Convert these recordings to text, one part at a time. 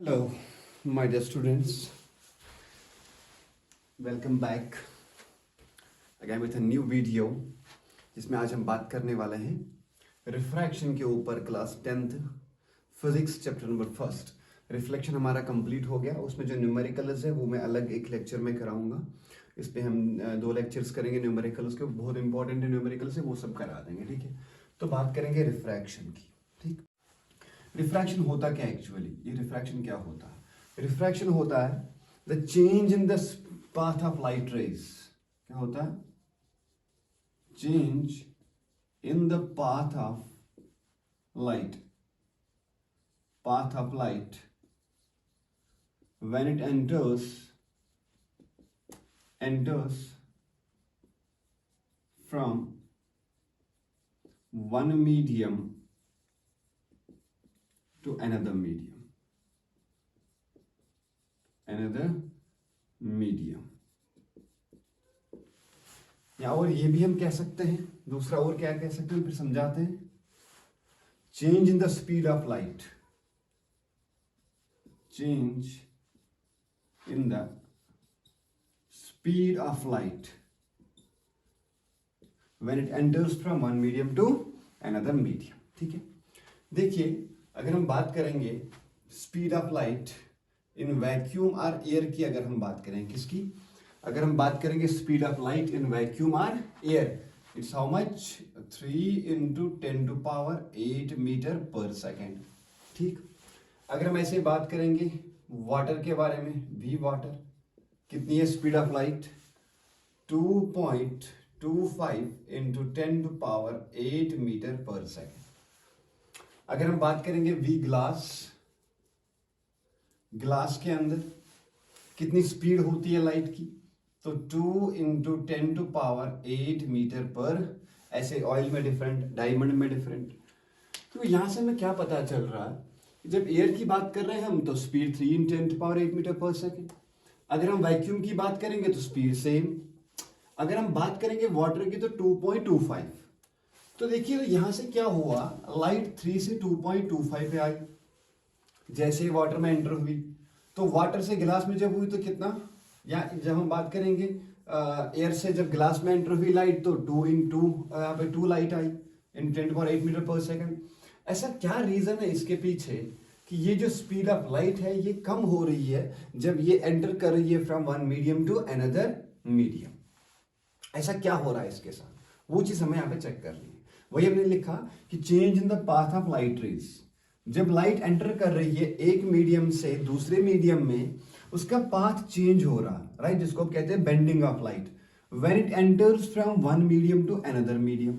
Hello, my dear students. Welcome back again with a new video जिसमें आज हम बात करने वाले हैं रिफ्रैक्शन के ऊपर class 10th physics chapter number first. Reflection हमारा कंप्लीट हो गया। उसमें जो न्यूमेरिकल्स है वो मैं अलग एक लेक्चर में कराऊंगा। इस पे हम 2 लेक्चर्स करेंगे न्यूमेरिकल्स के, बहुत इंपॉर्टेंट है न्यूमेरिकल्स है, वो सब करा देंगे। ठीक है, तो बात करेंगे रिफ्रैक्शन की। ठीक, रिफ्रैक्शन होता क्या एक्चुअली, ये रिफ्रैक्शन क्या होता है? रिफ्रैक्शन होता है the change in the path of light raise. क्या होता है? Change in the path of light, when it enters from one medium to another medium। या और ये भी हम कह सकते हैं, दूसरा और क्या कह सकते हैं, फिर समझाते हैं। Change in the speed of light, change in the speed of light when it enters from one medium to another medium। ठीक है, देखिए अगर हम बात करेंगे speed of light in vacuum और एयर की, अगर हम बात करें किसकी, अगर हम बात करेंगे speed of light in vacuum और air, it's how much 3 × 10⁸ metre पर सेकेंड। ठीक, अगर हम ऐसे बात करेंगे वाटर के बारे में, वी वाटर कितनी है स्पीड ऑफ लाइट? 2.25 × 10⁸ मीटर पर सेकेंड। अगर हम बात करेंगे वी ग्लास, ग्लास के अंदर कितनी स्पीड होती है लाइट की? तो 2 × 10⁸ मीटर पर। ऐसे ऑयल में डिफरेंट, डायमंड में डिफरेंट। तो यहां से हमें क्या पता चल रहा है, जब एयर की बात कर रहे हैं हम तो स्पीड 3 × 10⁸ मीटर पर सेकेंड। अगर हम वैक्यूम की बात करेंगे तो स्पीड सेम। अगर हम बात करेंगे वाटर की तो 2.25। तो देखिए यहां से क्या हुआ, लाइट 3 से 2.25 पे आई। जैसे ही वाटर में एंटर हुई तो वाटर से गिलास में जब हुई तो कितना, या जब हम बात करेंगे एयर से जब गिलास में एंटर हुई लाइट तो 2 × यहाँ पे 2 लाइट आई इन 10⁸ मीटर पर सेकेंड। ऐसा क्या रीजन है इसके पीछे कि ये जो स्पीड ऑफ लाइट है ये कम हो रही है जब ये एंटर कर रही है from one medium to another medium? ऐसा क्या हो रहा है इसके साथ, वो चीज हमें यहाँ पे चेक करनी है। वही हमने लिखा कि change in the path of light raise, जब लाइट एंटर कर रही है एक मीडियम से दूसरे मीडियम में, उसका पाथ चेंज हो रहा है, राइट, जिसको कहते हैं bending of light. When it enters from one medium to another medium,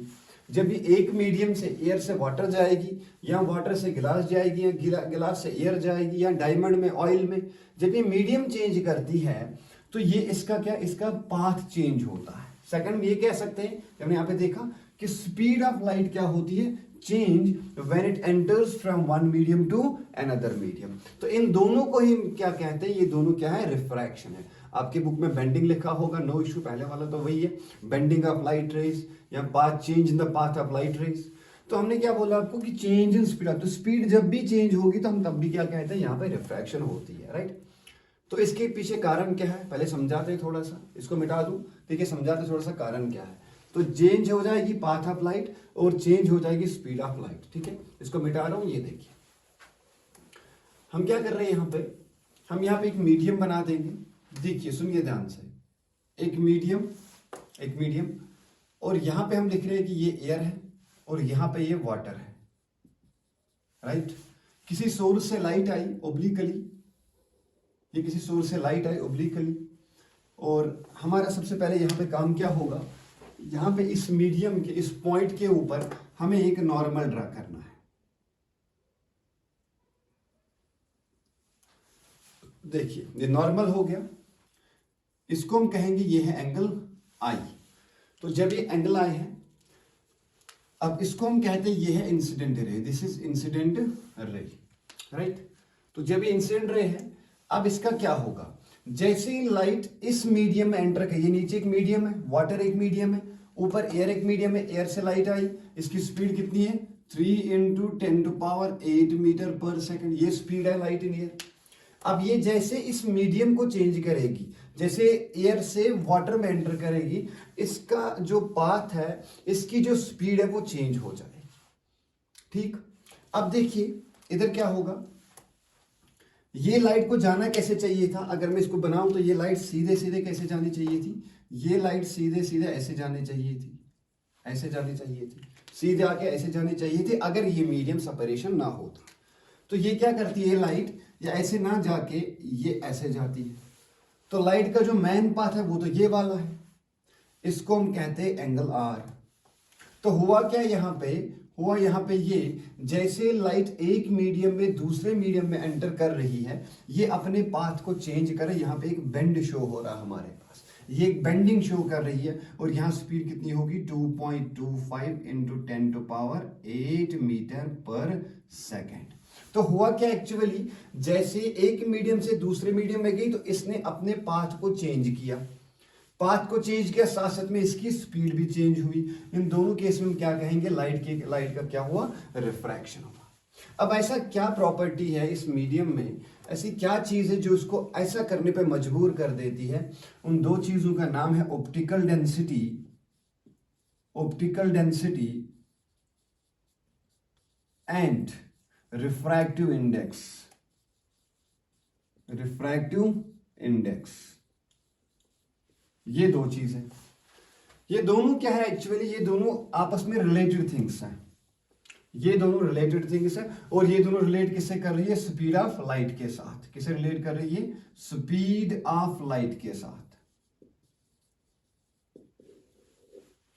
जब ये एक मीडियम से एयर से वाटर जाएगी, या वाटर से गिलास जाएगी, या गिलास से एयर जाएगी, या डायमंड में ऑयल में, जब ये मीडियम चेंज करती है तो ये इसका क्या, इसका पाथ चेंज होता है। सेकंड में ये कह सकते हैं, हमने यहाँ पे देखा कि स्पीड ऑफ लाइट क्या होती है, change when it enters from one medium to another medium. तो इन दोनों को ही क्या कहते हैं, ये दोनों क्या है, रिफ्रैक्शन है। आपके बुक में बेंडिंग लिखा होगा, नो इशू, पहले वाला तो वही है, बेंडिंग ऑफ लाइट रेज या path, change in the path of light raise. तो हमने क्या बोला आपको कि चेंज इन स्पीड ऑफ, तो स्पीड जब भी चेंज होगी तो हम तब भी क्या कहते हैं, यहाँ पे रिफ्रैक्शन होती है, राइट। तो इसके पीछे कारण क्या है, पहले समझाते हैं थोड़ा सा, इसको मिटा दूं, ठीक है, समझाते थोड़ा सा कारण क्या है। तो चेंज हो जाएगी पाथ ऑफ लाइट और चेंज हो जाएगी स्पीड ऑफ लाइट। ठीक है, इसको मिटा रहा हूं। ये देखिए हम क्या कर रहे हैं, यहां पे हम यहाँ पे एक मीडियम बना देंगे। देखिए सुनिए ध्यान से, एक मीडियम, और यहां पे हम लिख रहे हैं कि ये एयर है और यहां पे ये वाटर है, राइट। किसी सोर्स से लाइट आई ओब्लिकली, ये किसी सोर्स से लाइट आई ओब्लिकली, और हमारा सबसे पहले यहाँ पे काम क्या होगा, यहाँ पे इस मीडियम के इस पॉइंट के ऊपर हमें एक नॉर्मल ड्रा करना है। देखिए ये नॉर्मल हो गया, इसको हम कहेंगे ये है एंगल आई। तो जब ये एंगल आई है, अब इसको हम कहते हैं ये है incident ray, this is incident ray, right. तो जब ये इंसिडेंट रे है, अब इसका क्या होगा, जैसे ही लाइट इस मीडियम में एंटर कर, ये नीचे एक मीडियम है, वाटर एक मीडियम है, ऊपर एयर एक मीडियम है, एयर से लाइट आई, इसकी स्पीड कितनी है, 3 × 10⁸ मीटर पर सेकेंड, ये स्पीड है लाइट इन एयर। अब ये जैसे इस मीडियम को चेंज करेगी, जैसे एयर से वाटर में एंटर करेगी, इसका जो पाथ है, इसकी जो स्पीड है वो चेंज हो जाएगी। ठीक, अब देखिए इधर क्या होगा, ये लाइट को जाना कैसे चाहिए था, अगर मैं इसको बनाऊं तो ये लाइट सीधे सीधे कैसे जानी चाहिए थी, ये लाइट सीधे सीधे ऐसे जानी चाहिए थी, ऐसे जानी चाहिए थी, सीधे आके ऐसे जानी चाहिए थी, अगर ये मीडियम सेपरेशन ना होता। तो ये क्या करती है लाइट, या ऐसे ना जाके ये ऐसे जाती है, तो लाइट का जो मेन पाथ है वो तो ये वाला है, इसको हम कहते हैं एंगल आर। तो हुआ क्या यहाँ पे, हुआ यहाँ पे ये जैसे लाइट एक मीडियम में दूसरे मीडियम में एंटर कर रही है, ये अपने पाथ को चेंज करे, यहाँ पे एक बेंड शो हो रहा है हमारे पास, ये एक बेंडिंग शो कर रही है, और यहाँ स्पीड कितनी होगी 2.25 इंटू 10⁸ मीटर पर सेकेंड। तो हुआ क्या एक्चुअली, जैसे एक मीडियम से दूसरे मीडियम में गई तो इसने अपने पाथ को चेंज किया, पाथ को चेंज किया, साथ साथ में इसकी स्पीड भी चेंज हुई। इन दोनों केस में हम क्या कहेंगे, लाइट का क्या हुआ, रिफ्रैक्शन हुआ। अब ऐसा क्या प्रॉपर्टी है इस मीडियम में, ऐसी क्या चीज है जो उसको ऐसा करने पे मजबूर कर देती है, उन दो चीजों का नाम है optical density, optical density and refractive index, refractive index. ये दो चीज है, ये दोनों क्या है एक्चुअली, ये दोनों आपस में रिलेटेड थिंग्स हैं, ये दोनों रिलेटेड थिंग्स हैं, और ये दोनों रिलेट किससे कर रही है, स्पीड ऑफ लाइट के साथ। किसे रिलेट कर रही है, स्पीड ऑफ लाइट के साथ।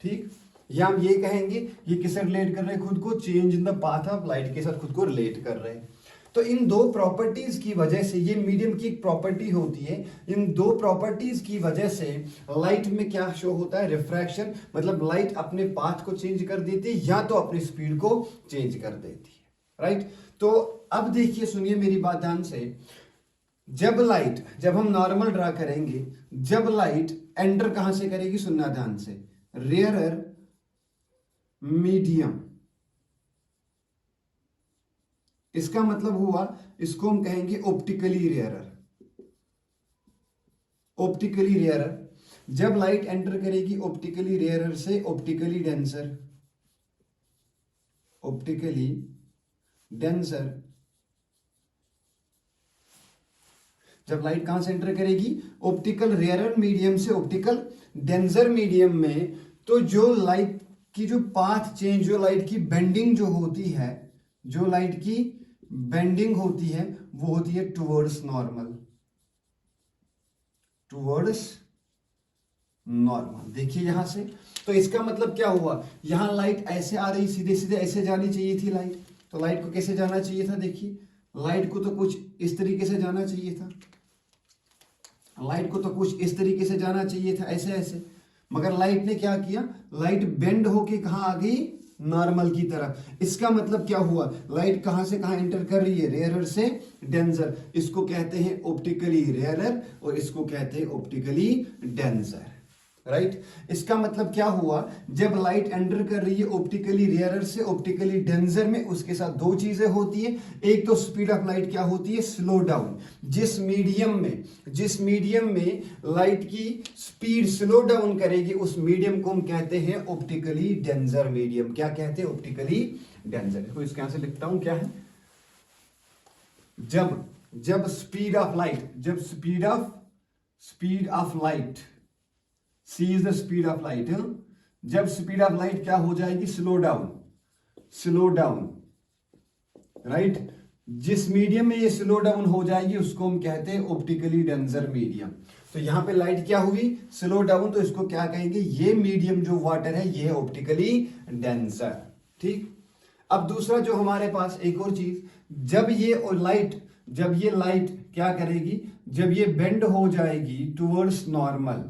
ठीक, या हम ये कहेंगे ये किसे रिलेट कर रहे हैं, खुद को, change in the path of light के साथ खुद को रिलेट कर रहे हैं। तो इन दो प्रॉपर्टीज की वजह से, ये मीडियम की एक प्रॉपर्टी होती है, इन दो प्रॉपर्टीज की वजह से लाइट में क्या शो होता है, रिफ्रैक्शन, मतलब लाइट अपने पाथ को चेंज कर देती है या तो अपनी स्पीड को चेंज कर देती है, राइट। तो अब देखिए, सुनिए मेरी बात ध्यान से, जब हम नॉर्मल ड्रा करेंगे, जब लाइट एंटर कहां से करेगी, सुनना ध्यान से, रेयरर मीडियम, इसका मतलब हुआ, इसको हम कहेंगे ऑप्टिकली रेयरर। ऑप्टिकली रेयरर जब लाइट एंटर करेगी ऑप्टिकली रेयरर से ऑप्टिकली डेंसर, ऑप्टिकली डेंसर, जब लाइट कहां से एंटर करेगी, ऑप्टिकल रेयरर मीडियम से ऑप्टिकल डेंसर मीडियम में, तो जो लाइट की जो पाथ चेंज, जो लाइट की बेंडिंग जो होती है, जो लाइट की बेंडिंग होती है वो होती है टुवर्ड्स नॉर्मल, टुवर्ड्स नॉर्मल। देखिए यहां से, तो इसका मतलब क्या हुआ, यहां लाइट ऐसे आ रही, सीधे सीधे ऐसे जानी चाहिए थी लाइट, तो लाइट को कैसे जाना चाहिए था, देखिए लाइट को तो कुछ इस तरीके से जाना चाहिए था, लाइट को तो कुछ इस तरीके से जाना चाहिए था, ऐसे ऐसे, मगर लाइट ने क्या किया, लाइट बेंड होके कहां आ गई, नॉर्मल की तरफ। इसका मतलब क्या हुआ, लाइट कहां से कहां एंटर कर रही है, रेयरर से डेंसर, इसको कहते हैं ऑप्टिकली रेयरर और इसको कहते हैं ऑप्टिकली डेंसर, राइट। इसका मतलब क्या हुआ, जब लाइट एंटर कर रही है ऑप्टिकली रेयरर से ऑप्टिकली डेंसर में, उसके साथ दो चीजें होती है, एक तो स्पीड ऑफ लाइट क्या होती है, स्लो डाउन। जिस मीडियम में लाइट की स्पीड स्लो डाउन करेगी उस मीडियम को हम कहते हैं ऑप्टिकली डेंसर मीडियम। क्या कहते हैं, ऑप्टिकली डेंसर। तो इसके यहां से लिखता हूं, क्या है, जब स्पीड ऑफ लाइट, जब speed of light, C is the speed of light, जब स्पीड ऑफ लाइट क्या हो जाएगी, स्लो डाउन, राइट। जिस मीडियम में ये स्लो डाउन हो जाएगी उसको हम कहते हैं ऑप्टिकली डेंसर मीडियम। तो यहां पे लाइट क्या हुई, स्लो डाउन, तो इसको क्या कहेंगे, ये मीडियम जो वाटर है ये ऑप्टिकली डेंसर। ठीक, अब दूसरा जो हमारे पास एक और चीज, जब ये लाइट क्या करेगी, जब ये बेंड हो जाएगी टुवर्ड्स नॉर्मल,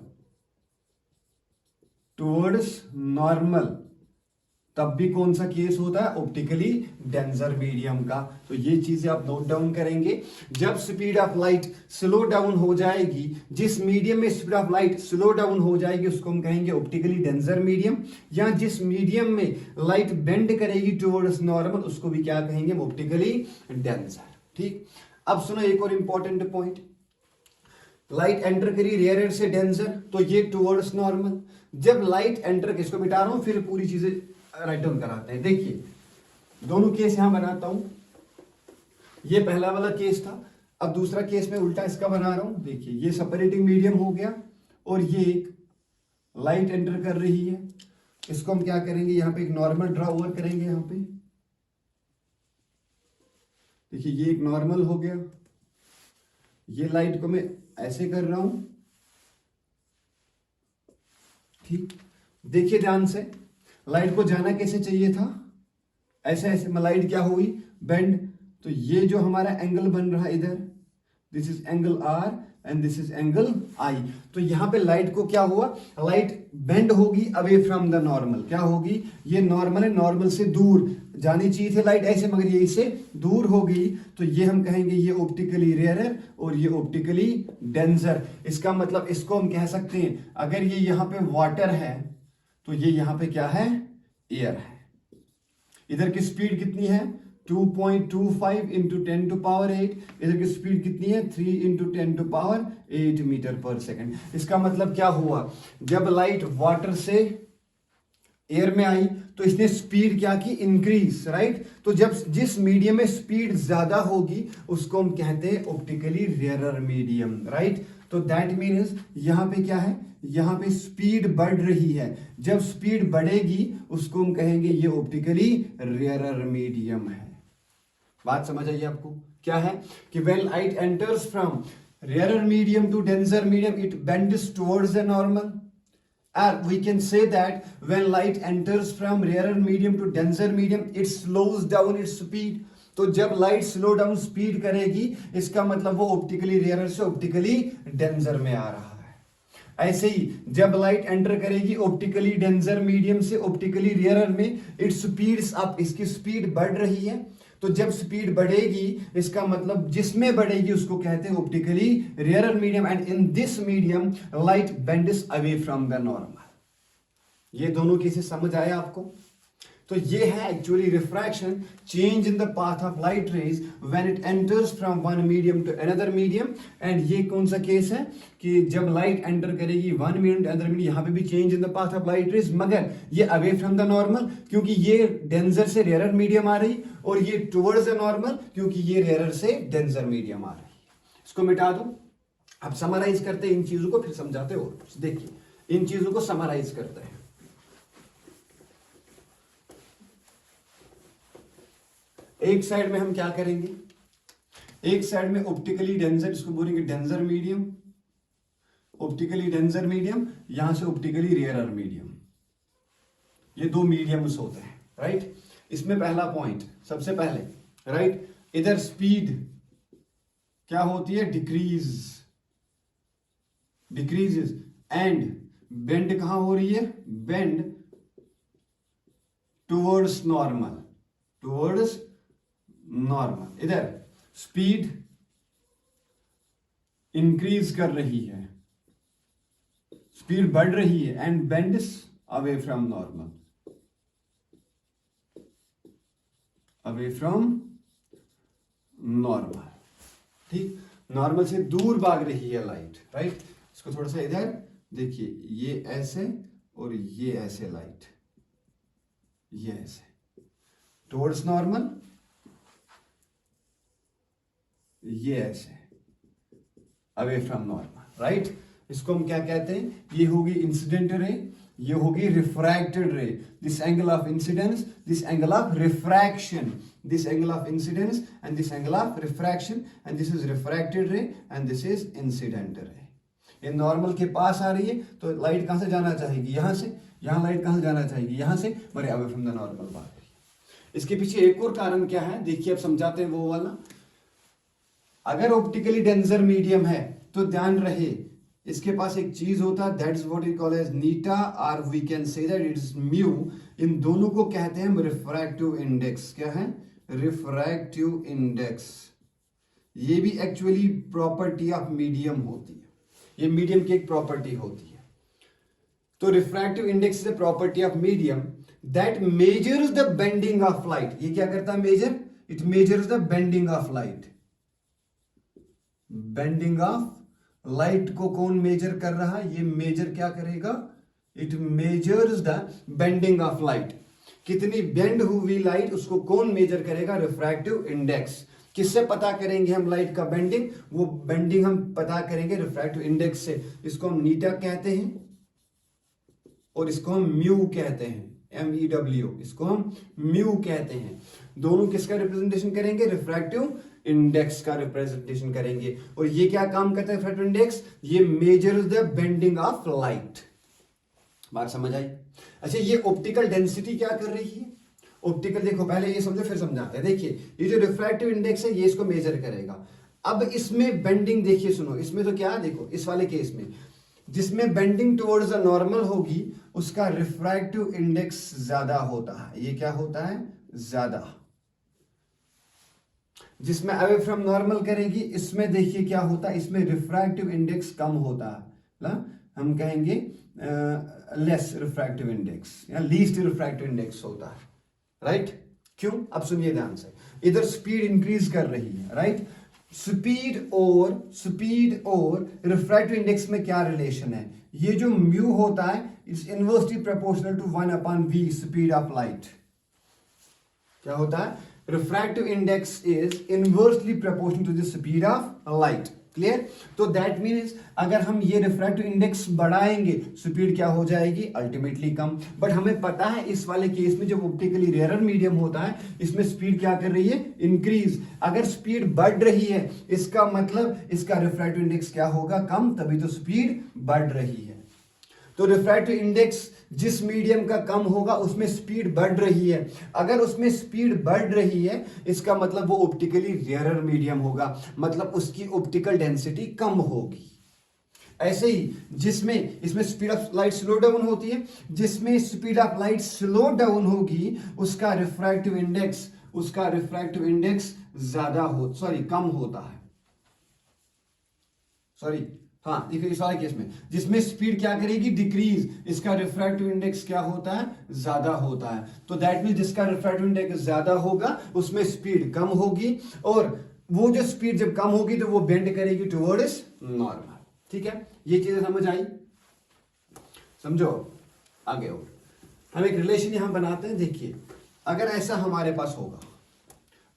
तब भी कौन सा केस होता है, ऑप्टिकली डेंसर मीडियम का। तो ये चीजें आप नोट डाउन करेंगे। जब speed of light slow down हो जाएगी, जिस मीडियम में speed of light slow down हो जाएगी उसको हम कहेंगे ऑप्टिकली डेंसर मीडियम, या जिस मीडियम में लाइट बेंड करेगी टुवर्ड्स नॉर्मल उसको भी क्या कहेंगे, ऑप्टिकली डेंसर। ठीक, अब सुनो एक और इंपॉर्टेंट पॉइंट, लाइट एंटर करी रेयर से डेंसर, तो ये टुवर्ड्स नॉर्मल। जब लाइट एंटर, इसको मिटा रहा हूं फिर पूरी चीजें राइट डाउन कराते हैं। देखिए दोनों केस यहां बनाता हूं, ये पहला वाला केस था, अब दूसरा केस में उल्टा इसका बना रहा हूं। देखिए ये सेपरेटिंग मीडियम हो गया और ये एक लाइट एंटर कर रही है, इसको हम क्या करेंगे, यहां पे एक नॉर्मल ड्रा ओवर करेंगे। यहां पे देखिए ये एक नॉर्मल हो गया, ये लाइट को मैं ऐसे कर रहा हूं, ठीक। देखिए ध्यान से, लाइट को जाना कैसे चाहिए था, ऐसे ऐसे, लाइट क्या हुई, बेंड। तो ये जो हमारा एंगल बन रहा है इधर, this is angle r and this is angle i. तो यहां पे लाइट को क्या हुआ, लाइट बेंड होगी अवे फ्रॉम द नॉर्मल। क्या होगी, ये नॉर्मल है, नॉर्मल से दूर जानी चाहिए थी लाइट ऐसे, मगर ये इससे दूर हो गई, तो ये हम कहेंगे ये ऑप्टिकली रेयर और ये ऑप्टिकली डेंसर। इसका मतलब इसको हम कह सकते हैं, अगर ये यहां पे वाटर है तो ये यहां पे क्या है, एयर है। इधर की स्पीड कितनी है, 2.25 इंटू 10 टू पावर 8, इधर की स्पीड कितनी है, 3 इंटू 10 टू पावर 8 मीटर पर सेकेंड। इसका मतलब क्या हुआ, जब लाइट वाटर से एयर में आई तो इसने स्पीड क्या की, इंक्रीज, राइट। तो जब जिस मीडियम में स्पीड ज्यादा होगी उसको हम कहते हैं ऑप्टिकली रेयरर मीडियम, राइट। तो दैट मीन्स यहां पे क्या है, यहां पे स्पीड बढ़ रही है, जब स्पीड बढ़ेगी उसको हम कहेंगे ये ऑप्टिकली रेयरर मीडियम है। बात समझ आई आपको, क्या है कि when light enters from rarer medium to denser medium it bends towards the normal. Or we can say that when light enters from rarer medium to denser medium, it slows down its speed. तो जब light slow down speed करेगी इसका मतलब वो optically rare से optically denser में आ रहा है। ऐसे ही जब लाइट एंटर करेगी ऑप्टिकली डेंसर मीडियम से ऑप्टिकली रेयर में, इट स्पीड्स अप, इसकी स्पीड बढ़ रही है। तो जब स्पीड बढ़ेगी इसका मतलब जिसमें बढ़ेगी उसको कहते हैं optically rare medium, and in this medium light bends away from the normal. ये दोनों केसेस समझ आया आपको। तो ये है actually refraction, change in the path of light rays when it enters from one medium to another medium. And ये कौन सा केस है कि जब लाइट एंटर करेगी one medium to another medium, यहां पे भी change in the path of light raise, मगर ये अवे फ्रॉम द नॉर्मल क्योंकि ये डेंसर से रेयर मीडियम आ रही, और ये टुवर्ड्स द नॉर्मल क्योंकि ये रेयर से डेंसर मीडियम आ रही। इसको मिटा दो। अब समराइज करते हैं इन चीजों को, फिर समझाते हो। देखिए इन चीजों को समराइज करते हैं। एक साइड में हम क्या करेंगे, एक साइड में ऑप्टिकली डेंसर, इसको बोलेंगे denser medium, optically denser medium, यहां से ऑप्टिकली रेयरर मीडियम। ये दो मीडियम्स होते हैं, राइट। इसमें पहला पॉइंट सबसे पहले, राइट, इधर स्पीड क्या होती है, डिक्रीजेस, एंड बेंड कहां हो रही है, bend towards normal, towards normal. इधर स्पीड इंक्रीज कर रही है, स्पीड बढ़ रही है, and bends away from normal, away from normal, ठीक। नॉर्मल से दूर भाग रही है लाइट, राइट। इसको थोड़ा सा इधर देखिए, ये ऐसे और ये ऐसे लाइट, ये ऐसे टुवर्ड्स नॉर्मल, ये ऐसे अवे फ्रॉम नॉर्मल, राइट। इसको हम क्या कहते हैं, ये होगी इंसिडेंट रे, ये होगी रिफ्रैक्टेड रे। This angle of incidence, this angle of refraction, this angle of incidence and this angle of refraction, and this is refracted रे and this is incident ray. ये नॉर्मल के पास आ रही है तो लाइट कहां से जाना चाहेगी, यहां से, यहां लाइट कहां से जाना चाहेगी, यहां से, बड़े अवे फ्रॉम द नॉर्मल बात रही है। इसके पीछे एक और कारण क्या है, देखिए अब समझाते हैं वो वाला। अगर ऑप्टिकली डेंसर मीडियम है तो ध्यान रहे इसके पास एक चीज होता है, that is what we call as नीटा, और we can say that it is mu. इन दोनों को कहते हैं रिफ्रैक्टिव इंडेक्स। क्या है, रिफ्रैक्टिव इंडेक्स। ये भी एक्चुअली प्रॉपर्टी ऑफ मीडियम होती है, ये मीडियम की एक प्रॉपर्टी होती है। तो refractive index is a property of medium that measures the bending of light. ये क्या करता है, measure, it measures the bending of light. Bending of light को कौन मेजर कर रहा है? ये मेजर क्या करेगा? It measures the bending of light. कितनी बेंड हुई लाइट उसको कौन मेजर करेगा? Refractive index. किससे पता करेंगे हम लाइट का बेंडिंग? वो बेंडिंग हम पता करेंगे रिफ्रैक्टिव इंडेक्स से। इसको हम नीटा कहते हैं और इसको हम म्यू कहते हैं, MEW, इसको हम म्यू कहते हैं। दोनों किसका रिप्रेजेंटेशन करेंगे? रिफ्रैक्टिव इंडेक्स का रिप्रेजेंटेशन करेंगे। और ये क्या काम करता है रिफ्रैक्टिव इंडेक्स? ये measures the bending of light. बात समझ आई? अच्छा, ये ऑप्टिकल डेंसिटी क्या कर रही है? ऑप्टिकल, देखो पहले ये समझो फिर समझाते हैं। देखिए ये जो रिफ्रैक्टिव इंडेक्स है ये इसको मेजर करेगा। अब इसमें बेंडिंग देखिए, सुनो, इसमें तो क्या, देखो इस वाले केस में जिसमें बेंडिंग टुवर्ड्स द नॉर्मल होगी उसका रिफ्रैक्टिव इंडेक्स ज्यादा होता है। ये क्या होता है? ज्यादा। जिसमें अवे फ्रॉम नॉर्मल करेगी इसमें देखिए क्या होता है? इसमें रिफ्रैक्टिव इंडेक्स कम होता है ना, हम कहेंगे लेस रिफ्रैक्टिव इंडेक्स या लीस्ट रिफ्रैक्टिव इंडेक्स होता है, राइट? क्यों? अब सुनिए ध्यान से। इधर स्पीड इंक्रीज कर रही है, राइट? स्पीड और रिफ्रैक्टिव इंडेक्स में क्या रिलेशन है? ये जो म्यू होता है it's inversely proportional to 1/v speed of light. क्या होता है? Refractive index is inversely proportional to the speed of light. Clear? तो दैट मीन्स अगर हम ये रिफ्रैक्टिव इंडेक्स बढ़ाएंगे स्पीड क्या हो जाएगी? Ultimately come. बट हमें पता है इस वाले केस में जब ऑप्टिकली रेयर मीडियम होता है इसमें स्पीड क्या कर रही है? इंक्रीज। अगर स्पीड बढ़ रही है इसका मतलब इसका रिफ्रैक्टिव इंडेक्स क्या होगा? कम, तभी तो स्पीड बढ़ रही है। तो रिफ्रैक्टिव इंडेक्स जिस मीडियम का कम होगा उसमें स्पीड बढ़ रही है। अगर उसमें स्पीड बढ़ रही है इसका मतलब वो ऑप्टिकली रेयरर मीडियम होगा, मतलब उसकी ऑप्टिकल डेंसिटी कम होगी। ऐसे ही जिसमें इसमें speed of light slow down होती है, जिसमें speed of light slow down होगी उसका रिफ्रैक्टिव इंडेक्स ज्यादा हो, कम होता है। हाँ, देखिए इस वाले केस में जिसमें स्पीड क्या करेगी? डिक्रीज, इसका रिफ्रैक्टिव इंडेक्स क्या होता है? ज्यादा होता है। तो दैट मीन जिसका रिफ्रैक्टिव इंडेक्स ज्यादा होगा उसमें स्पीड कम होगी, और वो जो स्पीड जब कम होगी तो वो बेंड करेगी टुवर्ड्स नॉर्मल। ठीक है, ये चीजें समझ आई? समझो आगे। और हम एक रिलेशन यहां बनाते हैं। देखिए अगर ऐसा हमारे पास होगा,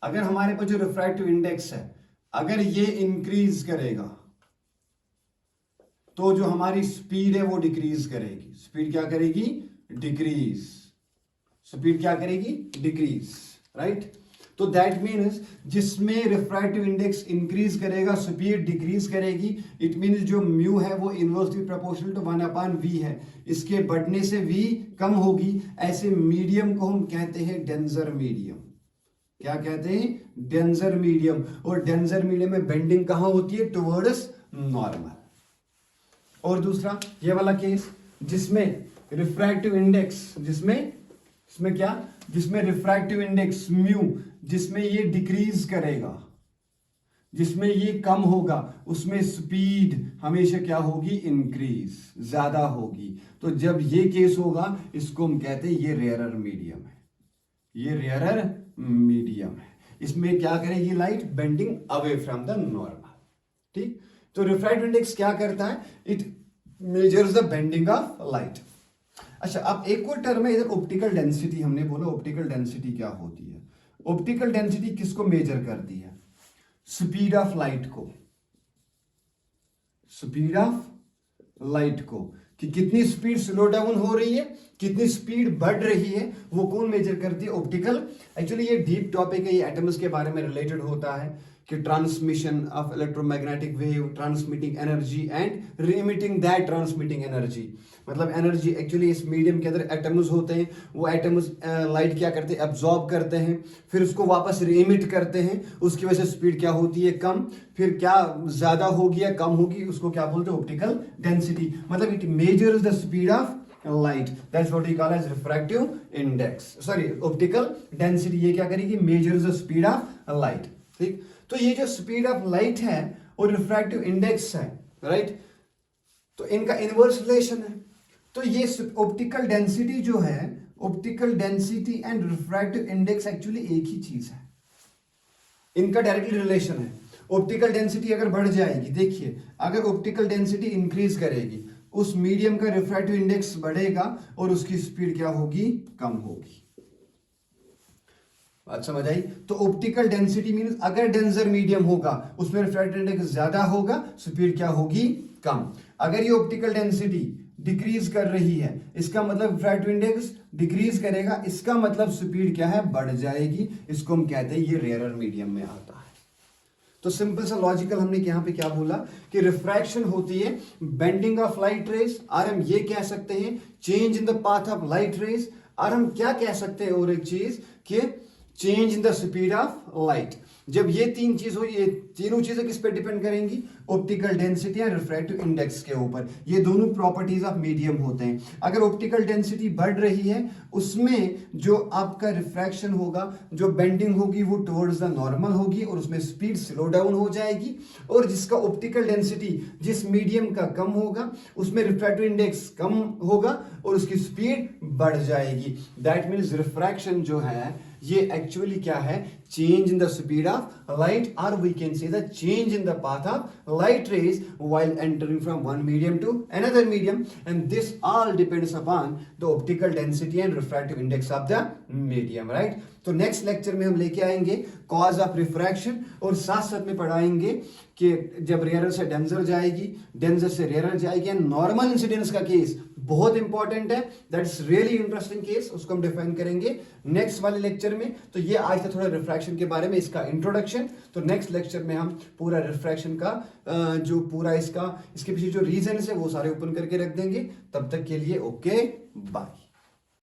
अगर हमारे पास जो रिफ्रैक्टिव इंडेक्स है अगर ये इंक्रीज करेगा तो जो हमारी स्पीड है वो डिक्रीज करेगी। स्पीड क्या करेगी? डिक्रीज। स्पीड क्या करेगी? Decrease, right? तो दैट मीन्स जिसमें रिफ्रैक्टिव इंडेक्स इंक्रीज करेगा स्पीड डिक्रीज करेगी। इट मीन्स जो म्यू है वो इनवर्सली प्रोपोर्शनल टू 1/v है, इसके बढ़ने से v कम होगी। ऐसे मीडियम को हम कहते हैं डेंजर मीडियम। क्या कहते हैं? Danger medium. और डेंजर मीडियम में बेंडिंग कहां होती है? Towards normal. और दूसरा ये वाला केस जिसमें रिफ्रैक्टिव इंडेक्स, जिसमें क्या? जिसमें रिफ्रैक्टिव इंडेक्स म्यू, जिसमें ये डिक्रीज करेगा, जिसमें ये कम होगा, उसमें स्पीड हमेशा क्या होगी? इंक्रीज, ज्यादा होगी। तो जब ये केस होगा इसको हम कहते हैं ये रेयरर मीडियम है। ये रेयरर मीडियम है। इसमें क्या करेगी light? Bending away from the normal. ठीक? तो रिफ्रैक्टिव इंडेक्स क्या करता है? It measures the bending of light. अच्छा, अब एक और टर्म है इधर ऑप्टिकल डेंसिटी। हमने बोला ऑप्टिकल डेंसिटी क्या होती है? ऑप्टिकल डेंसिटी किसको मेजर करती है? स्पीड ऑफ लाइट को। स्पीड ऑफ लाइट को कि कितनी स्पीड स्लो डाउन हो रही है, कितनी स्पीड बढ़ रही है, वो कौन मेजर करती है? ऑप्टिकल। एक्चुअली ये डीप टॉपिक है, ये एटम्स के बारे में रिलेटेड होता है कि transmission of electromagnetic wave, transmitting energy and remitting that transmitting energy. मतलब एनर्जी एक्चुअली इस मीडियम के अंदर एटम्स होते हैं, वो एटम्स लाइट क्या करते हैं? एब्जॉर्ब करते हैं, फिर उसको वापस रीमिट करते हैं, उसकी वजह से स्पीड क्या होती है? कम। फिर क्या ज्यादा होगी या कम होगी, उसको क्या बोलते हैं? Optical density. मतलब it measures the speed of light, that's what we call as refractive index, optical density। ये क्या करेगी? measures the speed of light। ठीक? तो ये जो स्पीड ऑफ लाइट है और रिफ्रैक्टिव इंडेक्स है, राइट? तो इनका इनवर्स रिलेशन है। तो ये ऑप्टिकल डेंसिटी जो है, optical density and refractive index actually एक ही चीज है, इनका डायरेक्टली रिलेशन है। ऑप्टिकल डेंसिटी अगर बढ़ जाएगी, देखिए अगर ऑप्टिकल डेंसिटी इंक्रीज करेगी, उस मीडियम का रिफ्रैक्टिव इंडेक्स बढ़ेगा और उसकी स्पीड क्या होगी, कम होगी। बात समझ आई? तो ऑप्टिकल डेंसिटी मींस अगर डेंसर मीडियम होगा उसमें रिफ्रैक्टिव इंडेक्स ज्यादा होगा, स्पीड क्या होगी, कम। अगर ये ऑप्टिकल डेंसिटी डिक्रीज कर रही है, इसका मतलब रिफ्रैक्टिव इंडेक्स डिक्रीज करेगा, इसका मतलब स्पीड क्या है, बढ़ जाएगी। इसको हम कहते हैं ये रेयरर मीडियम में आता है। तो सिंपल सा लॉजिकल हमने यहां पे क्या बोला कि रिफ्रैक्शन होती है बेंडिंग ऑफ लाइट रेज, और हम ये कह सकते हैं change in the path of light raise, और हम क्या कह सकते हैं और एक चीज कि change in the speed of light. जब ये तीन चीज हो, ये तीनों चीजें किस पे डिपेंड करेंगी, ऑप्टिकल डेंसिटी और रिफ्रैक्टिव इंडेक्स के ऊपर। ये दोनों प्रॉपर्टीज ऑफ मीडियम होते हैं। अगर ऑप्टिकल डेंसिटी बढ़ रही है, उसमें जो आपका रिफ्रैक्शन होगा, जो बेंडिंग होगी वो टुवर्ड्स द नॉर्मल होगी और उसमें स्पीड स्लो डाउन हो जाएगी। और जिसका ऑप्टिकल डेंसिटी जिस मीडियम का कम होगा उसमें रिफ्रैक्टिव इंडेक्स कम होगा और उसकी स्पीड बढ़ जाएगी। दैट मीन्स रिफ्रैक्शन जो है ये एक्चुअली क्या है, change in the speed of light, और we can say the change in the path of light rays while entering from one medium to another medium, and this all depends upon the optical density and refractive index of the medium, right? तो next lecture में हम लेके आएंगे cause of refraction, और साथ साथ में पढ़ाएंगे कि जब रेयरर से डेंसर जाएगी, डेंसर से रेयरर जाएगी, एंड नॉर्मल इंसिडेंस का केस बहुत इंपॉर्टेंट है, दैट्स रियली इंटरेस्टिंग केस, उसको हम डिफाइन करेंगे नेक्स्ट वाले लेक्चर में। तो ये आज था थोड़ा रिफ्रैक्शन के बारे में, इसका इंट्रोडक्शन। तो नेक्स्ट लेक्चर में हम पूरा रिफ्रैक्शन का जो पूरा इसके पीछे जो रीजन है वो सारे ओपन करके रख देंगे। तब तक के लिए ओके, बाय।